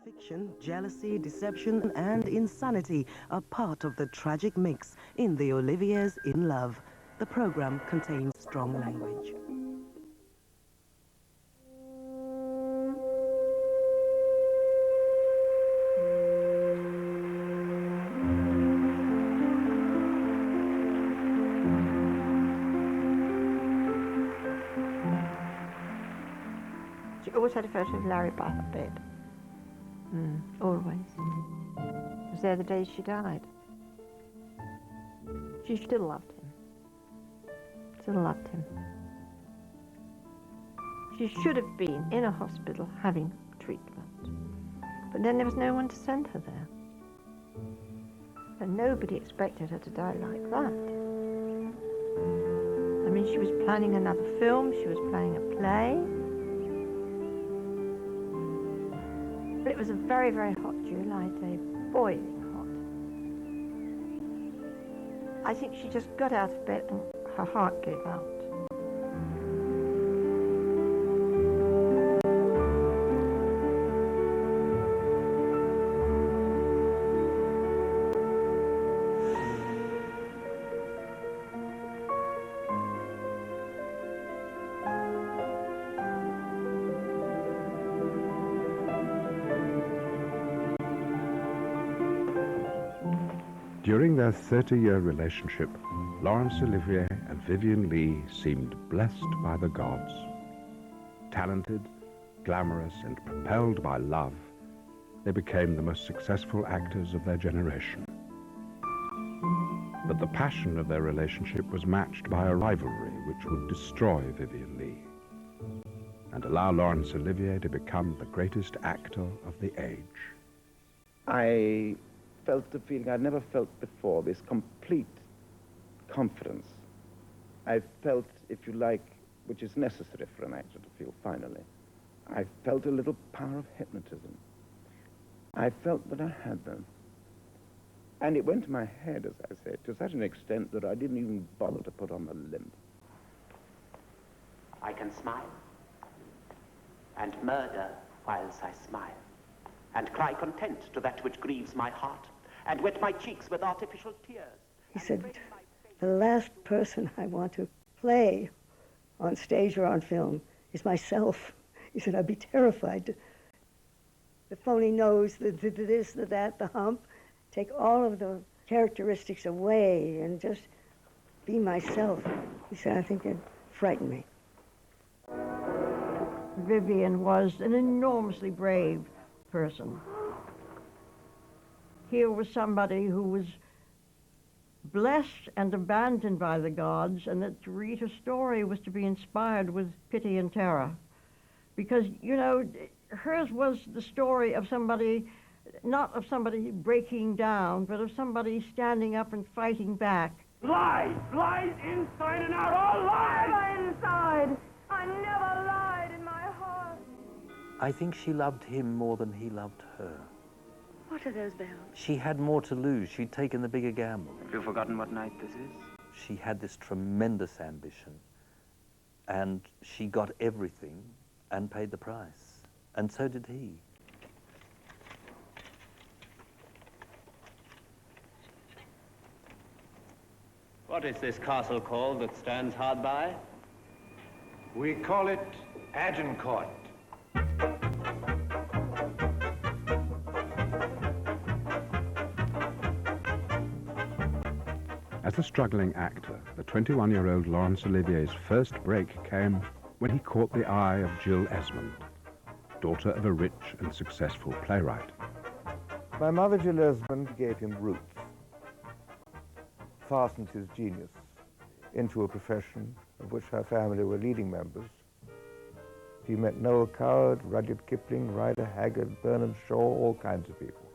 Fiction, jealousy, deception, and insanity are part of the tragic mix in the Oliviers in Love. The program contains strong language. She always had a photo of Larry by her bed. Always. It was there the day she died. She still loved him. Still loved him. She should have been in a hospital having treatment. But then there was no one to send her there. And nobody expected her to die like that. I mean, she was planning another film, she was planning a play. But it was a very, very hot July day, boiling hot. I think she just got out of bed and her heart gave out. During their 30-year relationship, Laurence Olivier and Vivien Leigh seemed blessed by the gods. Talented, glamorous, and propelled by love, they became the most successful actors of their generation. But the passion of their relationship was matched by a rivalry which would destroy Vivien Leigh and allow Laurence Olivier to become the greatest actor of the age. I felt the feeling I'd never felt before, this complete confidence. I felt, if you like, which is necessary for an actor to feel finally, I felt a little power of hypnotism. I felt that I had them. And it went to my head, as I said, to such an extent that I didn't even bother to put on the limp. I can smile and murder whilst I smile, and cry content to that which grieves my heart, and wet my cheeks with artificial tears. He said, the last person I want to play on stage or on film is myself. He said, I'd be terrified. The phony nose, the this, the that, the hump, take all of the characteristics away and just be myself. He said, I think it'd frighten me. Vivien was an enormously brave person. Here was somebody who was blessed and abandoned by the gods, and that to read her story was to be inspired with pity and terror. Because, you know, hers was the story of somebody, not of somebody breaking down, but of somebody standing up and fighting back. Lies! Lies inside and out! All lies! Never inside! I never lied in my heart. I think she loved him more than he loved her. What are those bells? She had more to lose. She'd taken the bigger gamble. Have you forgotten what night this is? She had this tremendous ambition, and she got everything and paid the price. And so did he. What is this castle called that stands hard by? We call it Agincourt. As a struggling actor, the 21-year-old Laurence Olivier's first break came when he caught the eye of Jill Esmond, daughter of a rich and successful playwright. My mother, Jill Esmond, gave him roots, fastened his genius into a profession of which her family were leading members. He met Noel Coward, Rudyard Kipling, Rider Haggard, Bernard Shaw, all kinds of people.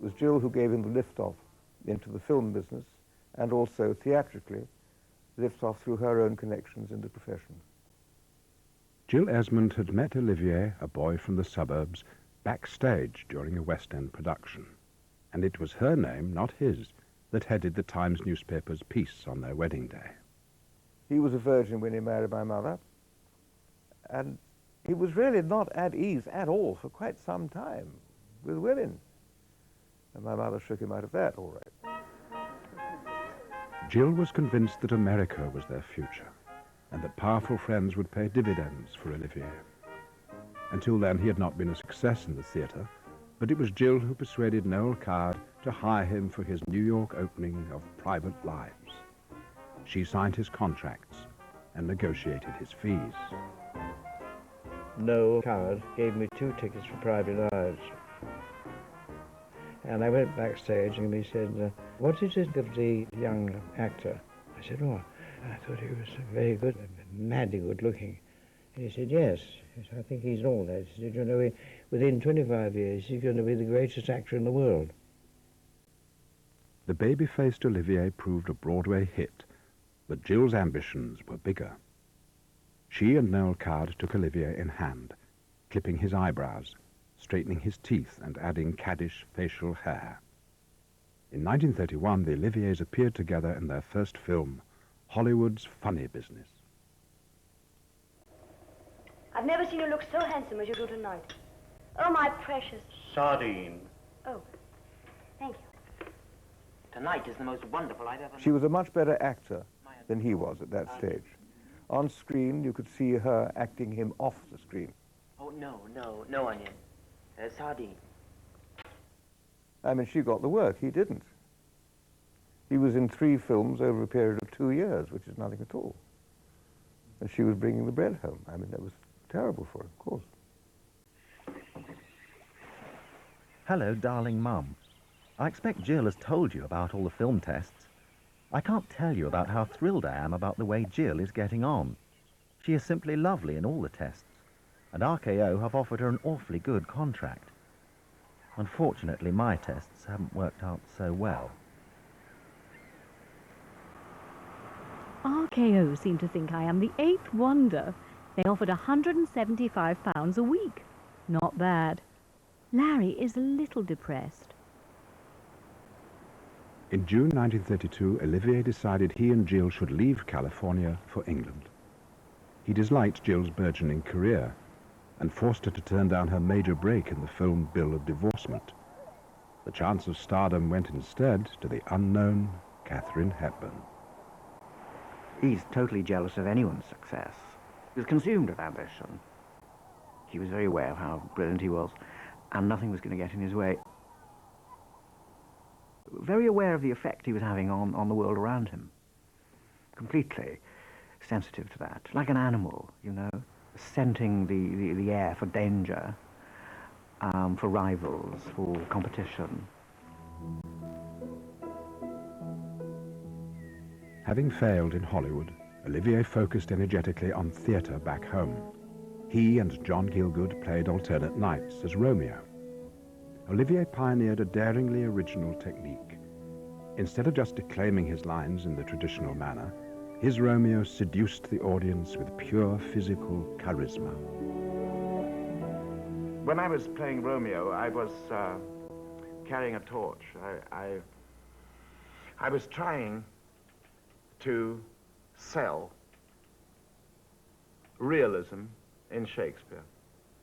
It was Jill who gave him the lift-off into the film business, and also theatrically lift-off through her own connections in the profession. Jill Esmond had met Olivier, a boy from the suburbs, backstage during a West End production, and it was her name, not his, that headed the Times newspaper's piece on their wedding day. He was a virgin when he married my mother, and He was really not at ease at all for quite some time with women. And my mother shook him out of that, all right. Jill was convinced that America was their future, and that powerful friends would pay dividends for Olivier. Until then, he had not been a success in the theatre, but it was Jill who persuaded Noel Coward to hire him for his New York opening of Private Lives. She signed his contracts and negotiated his fees. Noel Coward gave me 2 tickets for Private Lives. And I went backstage and he said, what did you think of the young actor? I said, oh, I thought he was very good, madly good looking. And he said, yes, I think he's all that. He said, you know, within 25 years, he's going to be the greatest actor in the world. The baby-faced Olivier proved a Broadway hit, but Jill's ambitions were bigger. She and Noel Coward took Olivier in hand, clipping his eyebrows, straightening his teeth and adding caddish facial hair. In 1931, the Oliviers appeared together in their first film, Hollywood's Funny Business. I've never seen you look so handsome as you do tonight. Oh, my precious. Sardine. Oh, thank you. Tonight is the most wonderful I've ever known. She was a much better actor than he was at that stage. On screen, you could see her acting him off the screen. Oh, no, Onion. Sardine. I mean, she got the work, he didn't. He was in 3 films over a period of 2 years, which is nothing at all. And she was bringing the bread home. I mean, that was terrible for her, of course. Hello, darling Mum. I expect Jill has told you about all the film tests. I can't tell you about how thrilled I am about the way Jill is getting on. She is simply lovely in all the tests, and RKO have offered her an awfully good contract. Unfortunately, my tests haven't worked out so well. RKO seem to think I am the 8th wonder. They offered £175 a week. Not bad. Larry is a little depressed. In June 1932, Olivier decided he and Jill should leave California for England. He disliked Jill's burgeoning career and forced her to turn down her major break in the film Bill of Divorcement. The chance of stardom went instead to the unknown Katharine Hepburn. He's totally jealous of anyone's success. He was consumed with ambition. He was very aware of how brilliant he was, and nothing was going to get in his way. Very aware of the effect he was having on the world around him. Completely sensitive to that. Like an animal, you know, scenting the air for danger, for rivals, for competition. Having failed in Hollywood, Olivier focused energetically on theatre back home. He and John Gielgud played alternate nights as Romeo. Olivier pioneered a daringly original technique. Instead of just declaiming his lines in the traditional manner, his Romeo seduced the audience with pure physical charisma. When I was playing Romeo, I was carrying a torch. I was trying to sell realism in Shakespeare.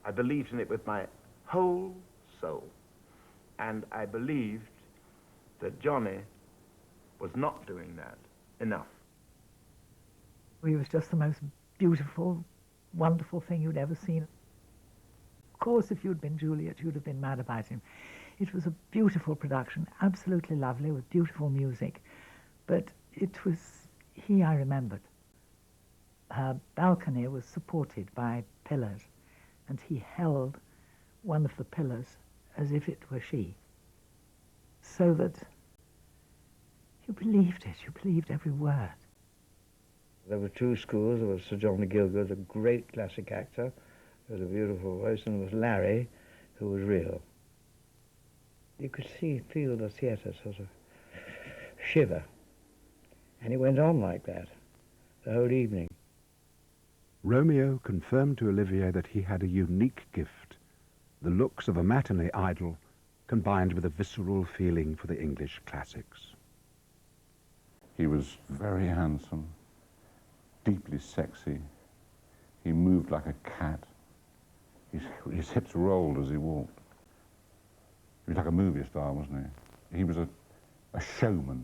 I believed in it with my whole soul. And I believed that Johnny was not doing that enough. He was just the most beautiful, wonderful thing you'd ever seen. Of course, if you'd been Juliet, you'd have been mad about him. It was a beautiful production, absolutely lovely, with beautiful music. But it was he I remembered. Her balcony was supported by pillars, and he held one of the pillars as if it were she, so that you believed it, you believed every word. There were 2 schools. There was Sir John Gielgud, a great classic actor, who had a beautiful voice, and there was Larry, who was real. You could feel the theatre sort of shiver, and it went on like that the whole evening. Romeo confirmed to Olivier that he had a unique gift, the looks of a matinee idol combined with a visceral feeling for the English classics. He was very handsome, deeply sexy. He moved like a cat. his hips rolled as he walked. He was like a movie star, wasn't he? He was a showman.